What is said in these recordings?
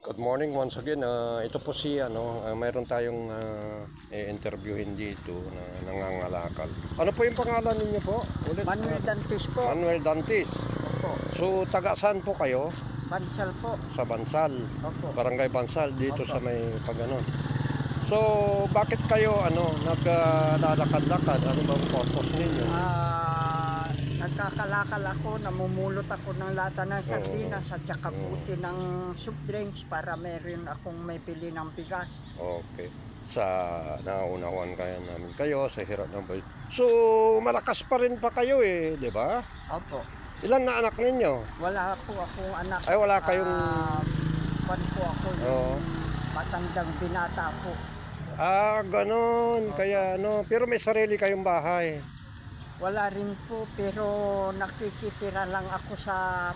Good morning once again. Ito po si mayroon tayong i-interviewin dito na nangangalakal. Ano po yung pangalan ninyo po? Ulit. Manuel Dantis po. Manuel Dantis. Opo. So taga saan po kayo? Bansal po. Sa Bansal. Opo. Barangay Bansal dito Opo. sa may pagano. So bakit kayo naglalakad-lakad? Ano bang purpose ninyo? Nagkakalakal ako, namumulot ako ng lata ng sardinas at saka puti ng soft drinks para meron akong may pili ng bigas. Okay. Sa naunawan kaya namin kayo sa hirap ng buhay. So malakas pa rin pa kayo di ba? Opo. Ilan na anak ninyo? Wala po akong anak. Ay wala kayong Pan po ako yung matandang binata po. Ganon. Kaya pero may sarili kayong bahay. Wala rin po, pero nakikitira lang ako sa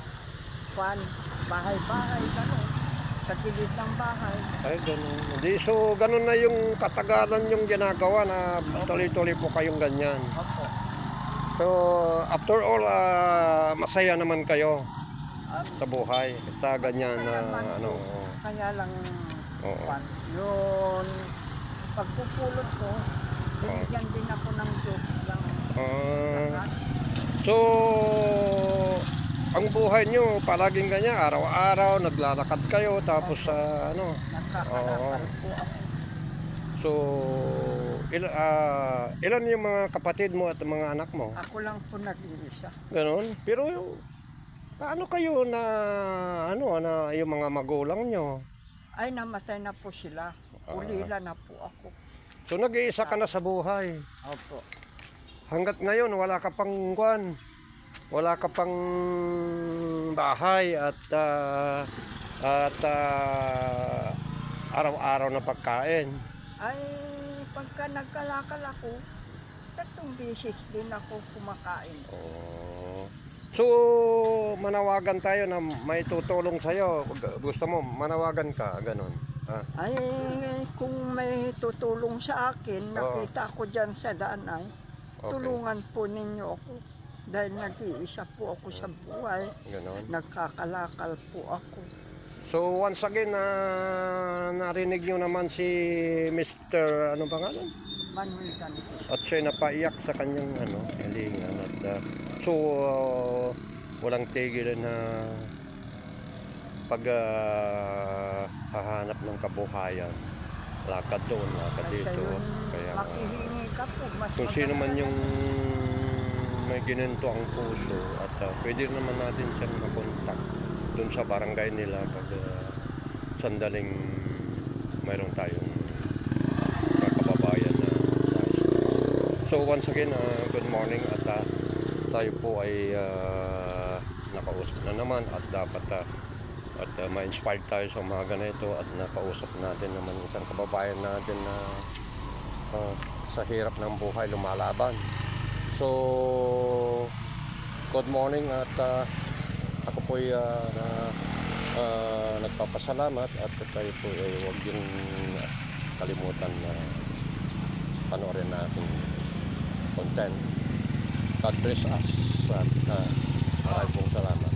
bahay-bahay, gano'n. Sa gilid ng bahay. Ay, gano'n. Hindi, so, gano'n na yung katagalan yung ginagawa na tuloy-tuloy po kayong ganyan. Opo. So, after all, masaya naman kayo sa buhay. Sa ganyan na, Kaya lang, Oo. yun, pagpupulot ko, binigyan din ako ng Diyos lang. So, ang buhay nyo, palaging ganyan, araw-araw, naglalakad kayo, tapos Nagkakalakal po ako. So, ilan yung mga kapatid mo at mga anak mo? Ako lang po nag-iisa. Ganon. Pero paano kayo na yung mga magulang nyo? Ay, namatay na po sila. Ulila na po ako. So, nag-iisa ka na sa buhay. Opo. Hanggat ngayon, wala ka pang wala ka pang bahay at araw-araw na pagkain. Ay, pagka nagkalakal ako, 3 beses din ako kumakain. So, manawagan tayo na may tutulong sa'yo. Gusto mo, manawagan ka, ganon. Ay, kung may tutulong sa akin, nakita ko dyan sa daan ay, tulungan po ninyo ako. Dahil nag-iisa po ako sa buhay. Ganon. Nagkakalakal po ako. So, once again, narinig nyo naman si Mr. Anong pangalan? Manuel Dantis. At siya'y napaiyak sa kanyang hilingan. At, so, walang tigil na hahanap ng kabuhayan. Lakad doon, lakad Ay, dito. sa'yo, Kaya, makihingi ka po. Mas kung sino man maganda yung may ginento ang puso at pwede naman natin siyang makontak doon sa barangay nila pag sandaling mayroon tayong kababayan na size. So once again, good morning at tayo po ay nakausap na naman at dapat ma-inspire tayo sa umaga na ito at nakausap natin naman isang kababayan natin na sa hirap ng buhay lumalaban. So, good morning at ako po ay nagpapasalamat at tayo po ay huwag yung kalimutan na panoorin natin content. God bless us at maraming pong salamat.